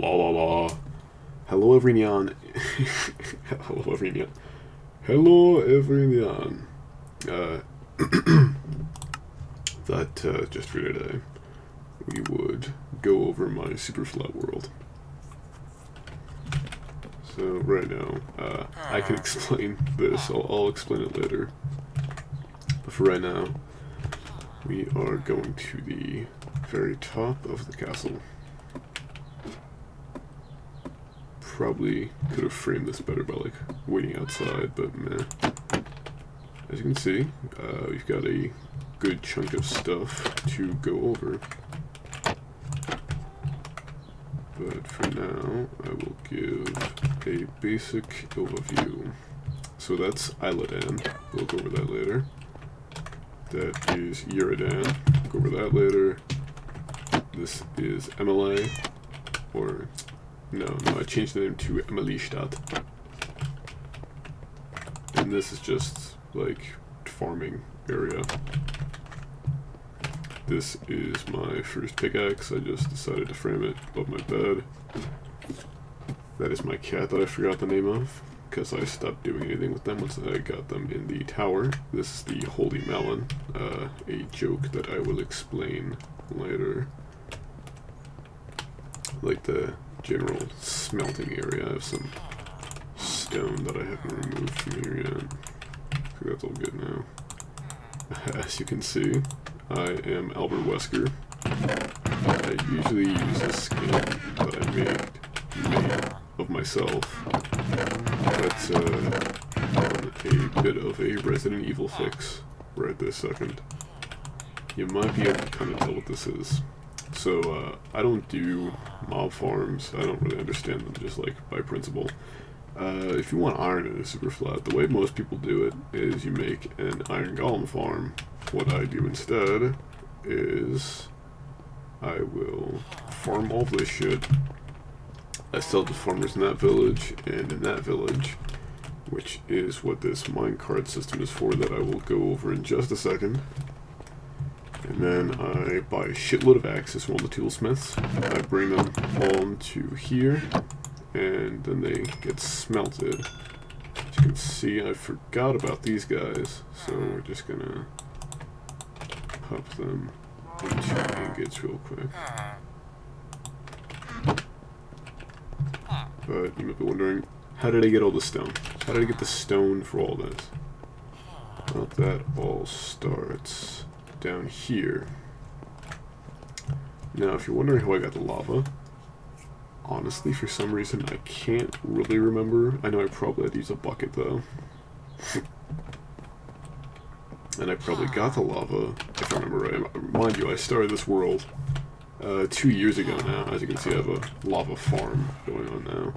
La la la. Hello everyone. Hello everyone. Hello everyone. That just for today, we would go over my Superflat world. So right now, I can explain this. I'll explain it later. But for right now, we are going to the very top of the castle. Probably could have framed this better by like waiting outside, but meh. As you can see, we've got a good chunk of stuff to go over. But for now, I will give a basic overview. So that's Isledan. We'll go over that later. That is Uridan. We'll go over that later. This is MLA, or no, I changed the name to Emelishtat. And this is just like farming area. This is my first pickaxe. I just decided to frame it above my bed. That is my cat that I forgot the name of, because I stopped doing anything with them once I got them in the tower. This is the Holy Melon, a joke that I will explain later. Like the general smelting area. I have some stone that I haven't removed from here yet. I think that's all good now. As you can see, I am Albert Wesker. I usually use a skin that I made of myself, but on a bit of a Resident Evil fix right this second. You might be able to kind of tell what this is. So, I don't do mob farms. I don't really understand them just like by principle. If you want iron in a Superflat, the way most people do it is you make an iron golem farm. What I do instead is I will farm all this shit. I sell to farmers in that village and in that village, which is what this minecart system is for that I will go over in just a second. And then I buy a shitload of axes from all the toolsmiths. I bring them on to here, and then they get smelted. As you can see, I forgot about these guys, so we're just gonna pop them into ingots real quick. But you might be wondering, how did I get all the stone? How did I get the stone for all this? Well, that all starts down here. Now, if you're wondering how I got the lava, honestly, for some reason, I can't really remember. I know I probably had to use a bucket, though. And I probably got the lava, if I remember right. Mind you, I started this world 2 years ago now. As you can see, I have a lava farm going on now.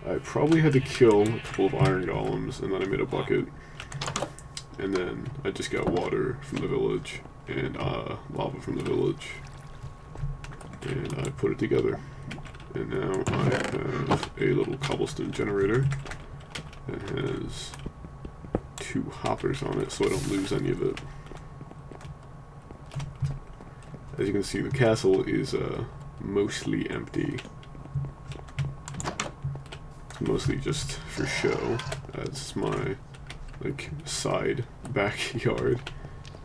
I probably had to kill a couple of iron golems, and then I made a bucket. And then I just got water from the village and lava from the village, and I put it together. And now I have a little cobblestone generator that has 2 hoppers on it, so I don't lose any of it. As you can see, the castle is mostly empty. It's mostly just for show. That's my side backyard.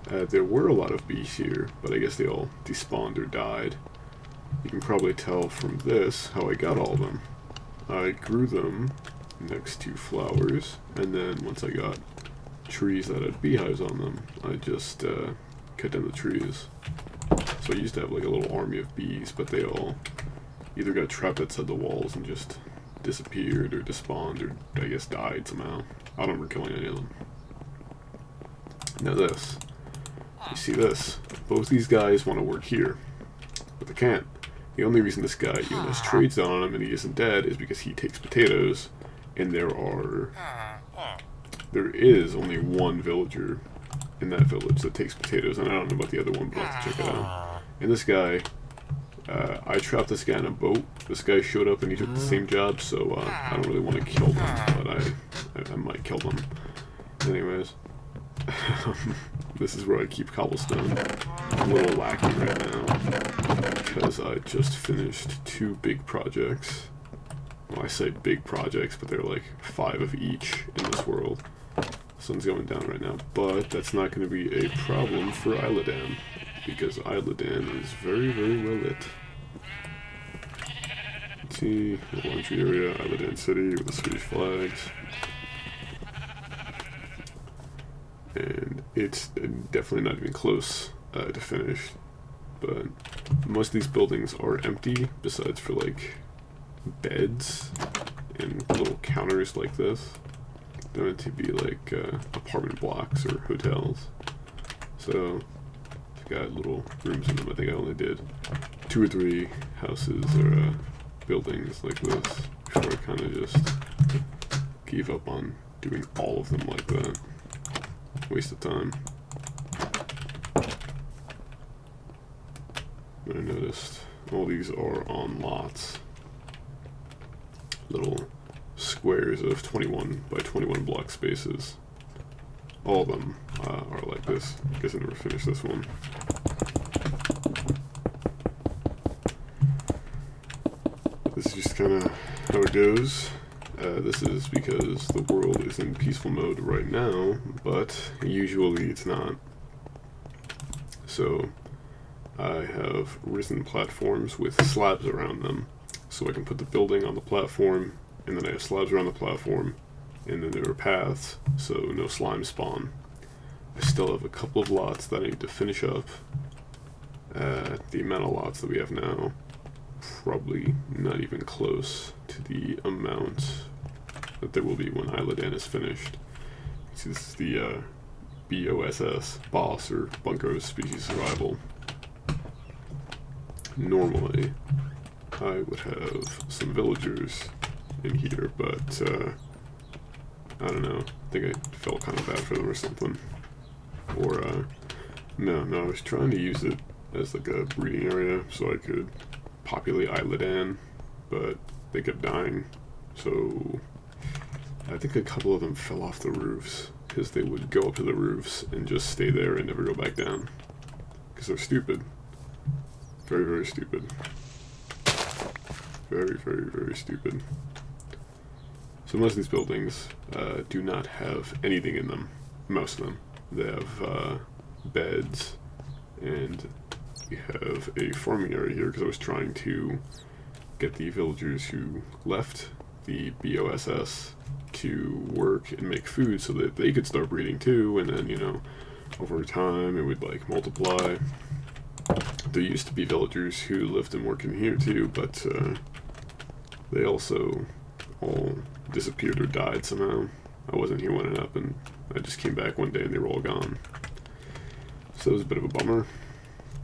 There were a lot of bees here, but I guess they all despawned or died. You can probably tell from this how I got all of them. I grew them next to flowers, and then once I got trees that had beehives on them, I just cut down the trees. So I used to have like a little army of bees, but they all either got trapped outside the walls and just disappeared or despawned or I guess died somehow. I don't remember killing any of them. Now this. You see this? Both these guys want to work here, but they can't. The only reason this guy even has trades down on him and he isn't dead is because he takes potatoes, and there is only one villager in that village that takes potatoes, and I don't know about the other one, but I'll have to check it out. And this guy, I trapped this guy in a boat. This guy showed up and he took the same job, so I don't really want to kill them, but I might kill them. Anyways, this is where I keep cobblestone. I'm a little lacking right now because I just finished 2 big projects. Well, I say big projects, but they're like 5 of each in this world. Sun's going down right now, but that's not going to be a problem for Isledan, because Isledan is very, very well lit. Let's see, the laundry area, Isledan City with the Swedish flags. And it's definitely not even close to finished, but most of these buildings are empty, besides for like beds and little counters like this. They're meant to be like apartment blocks or hotels. So I've got little rooms in them. I think I only did 2 or 3 houses or buildings like this before I kind of just gave up on doing all of them like that. Waste of time. But I noticed all these are on lots. Little squares of 21 by 21 block spaces. All of them are like this. I guess I never finished this one. This is just kind of how it goes. This is because the world is in peaceful mode right now, but usually it's not. So I have risen platforms with slabs around them, so I can put the building on the platform, and then I have slabs around the platform, and then there are paths, so no slime spawn. I still have a couple of lots that I need to finish up. The amount of lots that we have now, probably not even close to the amount that there will be when Isledan is finished. See, this is the BOSS, Boss, or Bunko Species Survival. Normally, I would have some villagers in here, but I don't know. I think I felt kind of bad for them or something. Or, no, I was trying to use it as like a breeding area so I could populate Isledan, but they kept dying, so I think a couple of them fell off the roofs because they would go up to the roofs and just stay there and never go back down because they're stupid. Very, very stupid. Very, very, very stupid. So most of these buildings do not have anything in them. Most of them. They have beds, and we have a farming area here because I was trying to get the villagers who left the BOSS to work and make food so that they could start breeding too, and then, you know, over time it would like multiply. There used to be villagers who lived and worked in here too, but they also all disappeared or died somehow. I wasn't here when it happened. I just came back one day and they were all gone. So it was a bit of a bummer.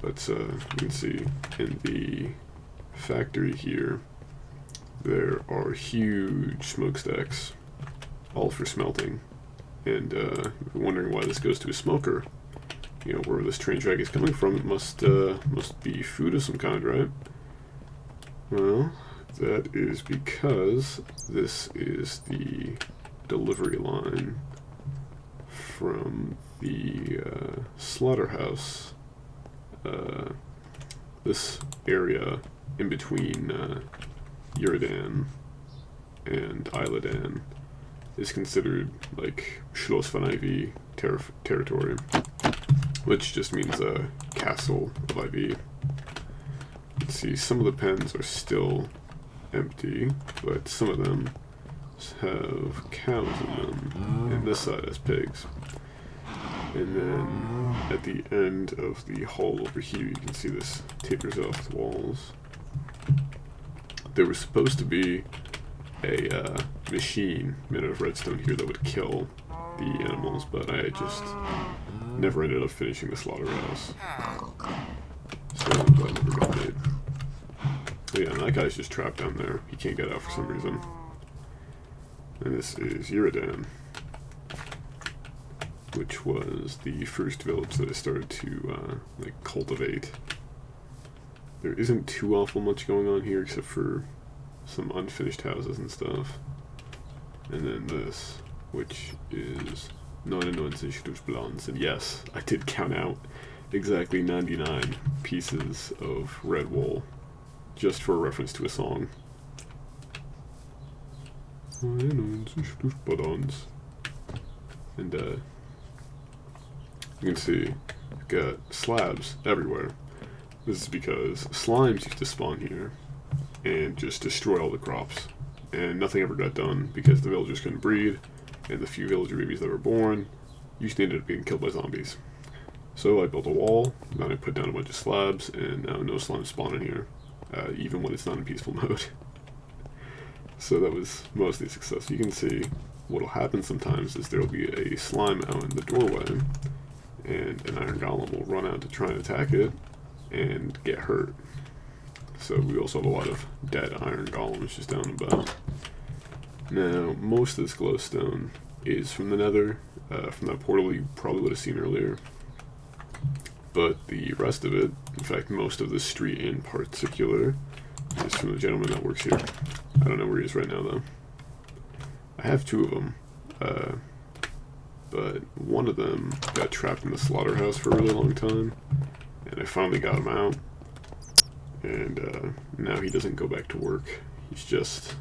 But you can see in the factory here, there are huge smokestacks, all for smelting. And if you're wondering why this goes to a smoker, you know, where this train track is coming from, it must be food of some kind, right? Well, that is because this is the delivery line from the slaughterhouse. This area in between Yrdan and Isledan is considered like Schloss von IV territory, which just means a castle of IV. Let's see, some of the pens are still empty, but some of them have cows in them, and this side has pigs. And then at the end of the hall over here, you can see this tapers off the walls. There was supposed to be a machine made out of redstone here that would kill the animals, but I just never ended up finishing the slaughterhouse. So that never got made. But yeah, and that guy's just trapped down there. He can't get out for some reason. And this is Yrdan, which was the first village that I started to like cultivate. There isn't too awful much going on here except for some unfinished houses and stuff. And then this, which is 99 durch Bronze. And yes, I did count out exactly 99 pieces of red wool, just for a reference to a song. 99 durch Bronze. And you can see I've got slabs everywhere. This is because slimes used to spawn here and just destroy all the crops, and nothing ever got done because the villagers couldn't breed, and the few villager babies that were born usually ended up being killed by zombies. So I built a wall, then I put down a bunch of slabs, and now no slimes spawn in here, even when it's not in peaceful mode. So that was mostly a success. You can see what'll happen sometimes is there'll be a slime out in the doorway, and an iron golem will run out to try and attack it and get hurt. So we also have a lot of dead iron golems just down about. Now, most of this glowstone is from the nether, from that portal you probably would have seen earlier. But the rest of it, in fact most of the street in particular, is from the gentleman that works here. I don't know where he is right now though. I have two of them, but one of them got trapped in the slaughterhouse for a really long time, and I finally got him out, and now he doesn't go back to work. He's just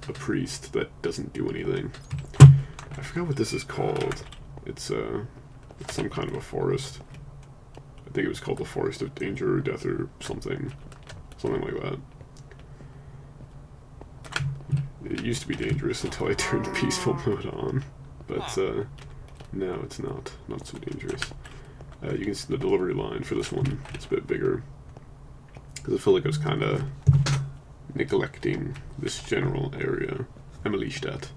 a priest that doesn't do anything. I forgot what this is called. It's some kind of a forest. I think it was called the Forest of Danger or Death or something like that. It used to be dangerous until I turned peaceful mode on, but now it's not so dangerous. You can see the delivery line for this one. It's a bit bigger because I feel like I was kind of neglecting this general area, Emilystadt.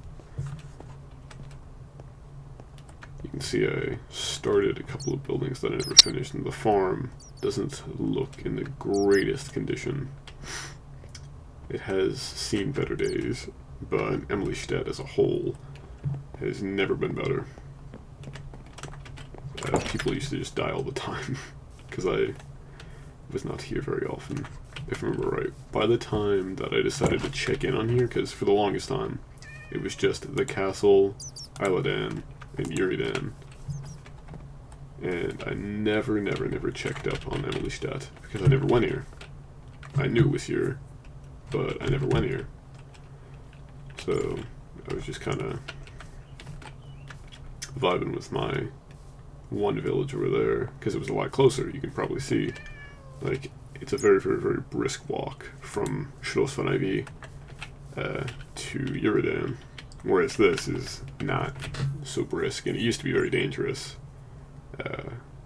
You can see I started a couple of buildings that I never finished, and the farm doesn't look in the greatest condition. It has seen better days, but Emilystadt as a whole has never been better. People used to just die all the time, because I was not here very often, if I remember right. By the time that I decided to check in on here, because for the longest time, it was just the castle, Isledan, and Uridan, and I never checked up on Emilystadt, because I never went here. I knew it was here, but I never went here. So I was just kind of vibing with my one village over there, because it was a lot closer. You can probably see, like, it's a very brisk walk from Schloss von Ivy to Uridan, whereas this is not so brisk, and it used to be very dangerous.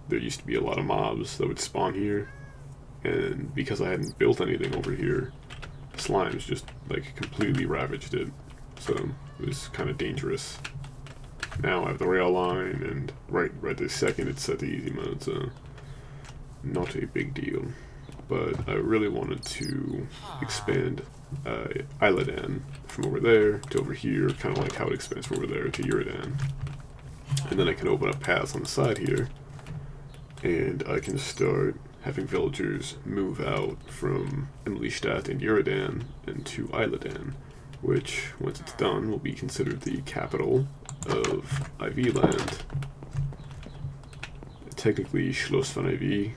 There used to be a lot of mobs that would spawn here, and because I hadn't built anything over here, slimes just like completely ravaged it, so it was kind of dangerous. Now I have the rail line, and right this second it's set to easy mode, so not a big deal. But I really wanted to expand Isledan from over there to over here, kind of like how it expands from over there to Uridan. And then I can open up paths on the side here, and I can start having villagers move out from Emilystadt and Uridan into Isledan, which, once it's done, will be considered the capital of Ivy Land. Technically, Schloss von Ivy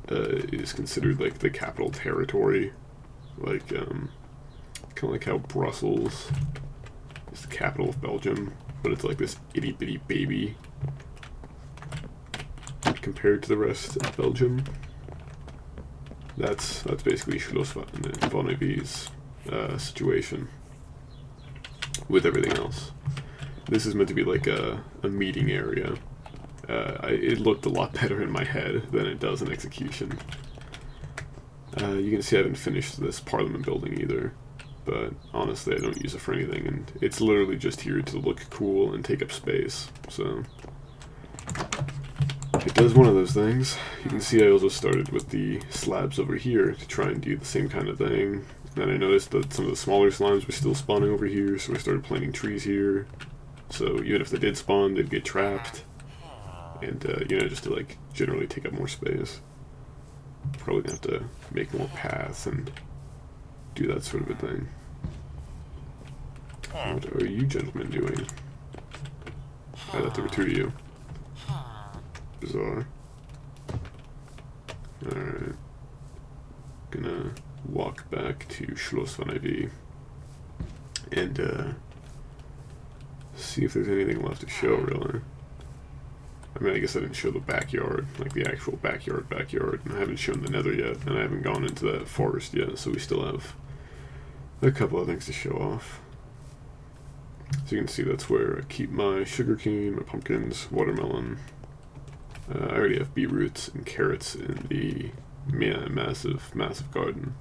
is considered like the capital territory, like kind of like how Brussels is the capital of Belgium, but it's like this itty bitty baby compared to the rest of Belgium. That's basically Schloss von Ivy's situation with everything else. This is meant to be like a meeting area. It looked a lot better in my head than it does in execution. You can see I haven't finished this Parliament building either, but honestly I don't use it for anything, and it's literally just here to look cool and take up space, so it does one of those things. You can see I also started with the slabs over here to try and do the same kind of thing. Then I noticed that some of the smaller slimes were still spawning over here, so I started planting trees here. So even if they did spawn, they'd get trapped. And, you know, just to, like, generally take up more space. Probably gonna have to make more paths and do that sort of a thing. What are you gentlemen doing? Alright, there were 2 of you. Bizarre. Alright. Gonna walk back to Schloss von IV and see if there's anything left to show, really. I mean, I guess I didn't show the backyard, like the actual backyard, and I haven't shown the nether yet, and I haven't gone into that forest yet, so we still have a couple of things to show off. So you can see that's where I keep my sugarcane, my pumpkins, watermelon. I already have beetroots and carrots in the massive garden.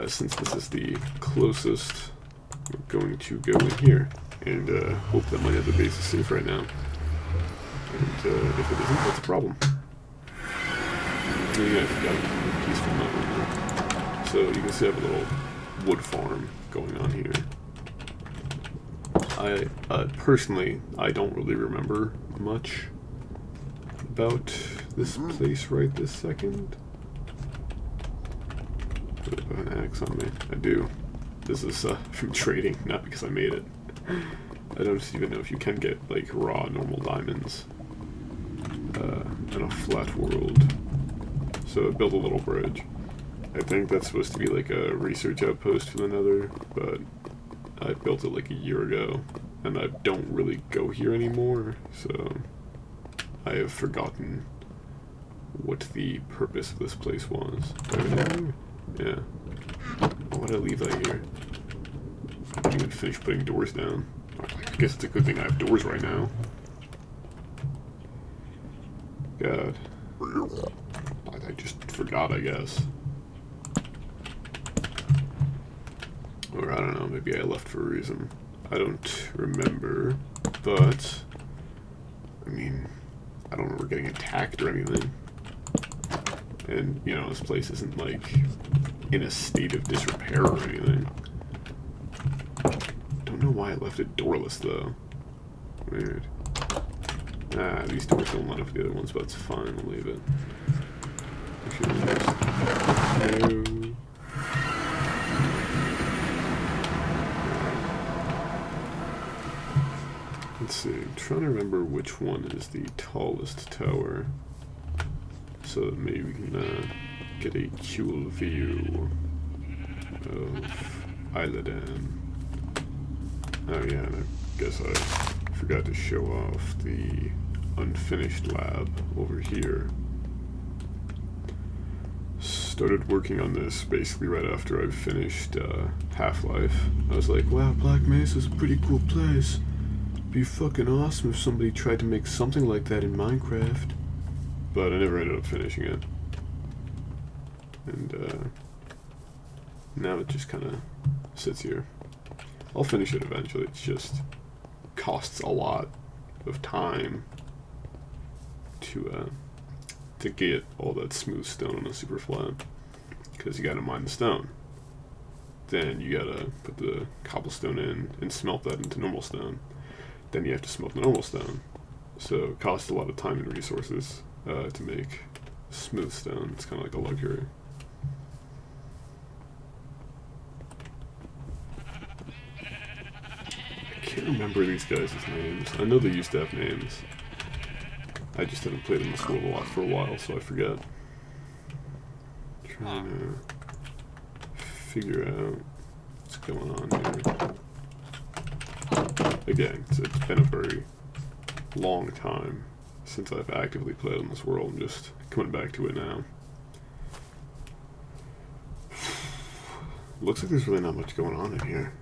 Since this is the closest, we're going to go in here and hope that my nether base is safe right now. And if it isn't, that's a problem. Yeah, I forgot peaceful mountain. So you can see I have a little wood farm going on here. I personally, I don't really remember much about this place right this second. I have an axe on me. I do. This is from trading, not because I made it. I don't even know if you can get like raw normal diamonds in a flat world. So I built a little bridge. I think that's supposed to be like a research outpost for the nether, but I built it like a year ago, and I don't really go here anymore, so I have forgotten what the purpose of this place was. Yeah. Why did I leave that here? I didn't even finish putting doors down. I guess it's a good thing I have doors right now. God. I just forgot, I guess. Or I don't know, maybe I left for a reason. I don't remember, but I mean, I don't remember getting attacked or anything. And, you know, this place isn't like in a state of disrepair or anything. Don't know why I left it doorless though. Weird. Ah, these doors don't line up with the other ones, but it's fine, I'll leave it. No. Let's see, I'm trying to remember which one is the tallest tower, so that maybe we can get a cool view of Isledan. Oh yeah, and I guess I forgot to show off the unfinished lab over here. Started working on this basically right after I finished Half-Life. I was like, wow, Black Mesa's a pretty cool place. Be fucking awesome if somebody tried to make something like that in Minecraft. But I never ended up finishing it. And now it just kind of sits here. I'll finish it eventually, it's just costs a lot of time to get all that smooth stone on a Superflat, because you gotta mine the stone. Then you gotta put the cobblestone in and smelt that into normal stone. Then you have to smelt the normal stone. So it costs a lot of time and resources to make smooth stone. It's kind of like a luxury. I can't remember these guys' names. I know they used to have names. I just haven't played in this world a lot for a while, so I forget. Trying to figure out what's going on here. Again, it's been a very long time since I've actively played in this world. I'm just coming back to it now. Looks like there's really not much going on in here.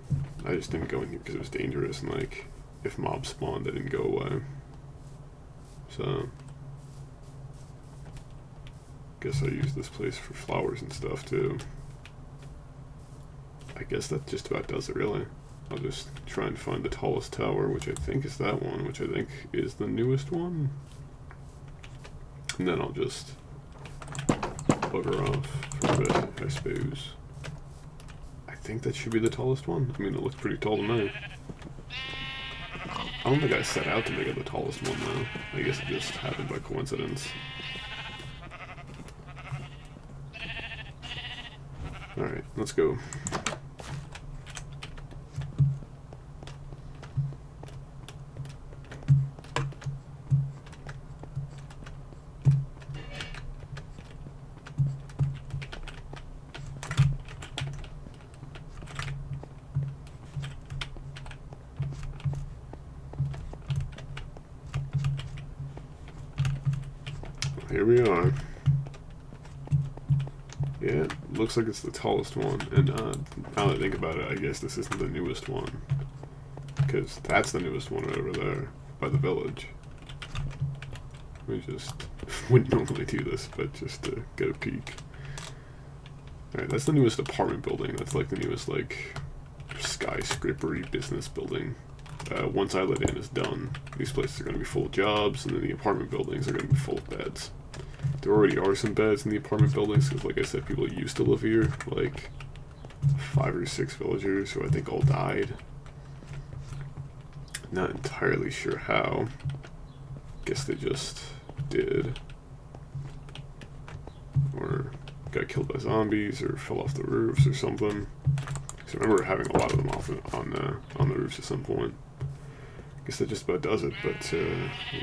I just didn't go in here because it was dangerous, and like, if mobs spawned, they didn't go away. So, guess I use this place for flowers and stuff too. I guess that just about does it, really. I'll just try and find the tallest tower, which I think is that one, which I think is the newest one. And then I'll just bugger off for a bit, I suppose. I think that should be the tallest one. I mean, it looks pretty tall to me. I don't think I set out to make it the tallest one, though. I guess it just happened by coincidence. Alright, let's go. here we are. Yeah, looks like it's the tallest one. And now that I think about it, I guess this isn't the newest one. Because that's the newest one right over there, by the village. We just wouldn't normally do this, but just to get a peek. Alright, that's the newest apartment building. That's like the newest, like, skyscraper-y business building. Once Islet Inn is done, these places are going to be full of jobs, and then the apartment buildings are going to be full of beds. There already are some beds in the apartment buildings, because like I said, people used to live here, like 5 or 6 villagers who I think all died. Not entirely sure how. Guess they just did. Or got killed by zombies, or fell off the roofs or something. Because I remember having a lot of them off on the roofs at some point. Guess that just about does it, but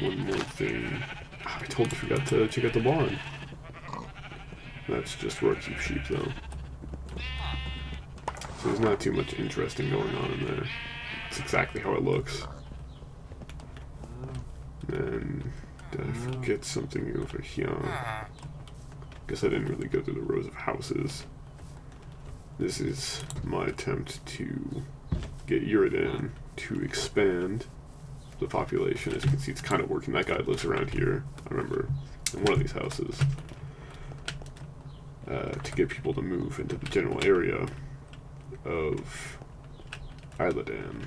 one more thing. I totally forgot to check out the barn. That's just where I keep sheep, though. So there's not too much interesting going on in there. It's exactly how it looks. And did I forget something over here? Guess I didn't really go through the rows of houses. This is my attempt to get Uridan to expand the population. As you can see, it's kind of working. That guy lives around here, I remember, in one of these houses. To get people to move into the general area of Isledan.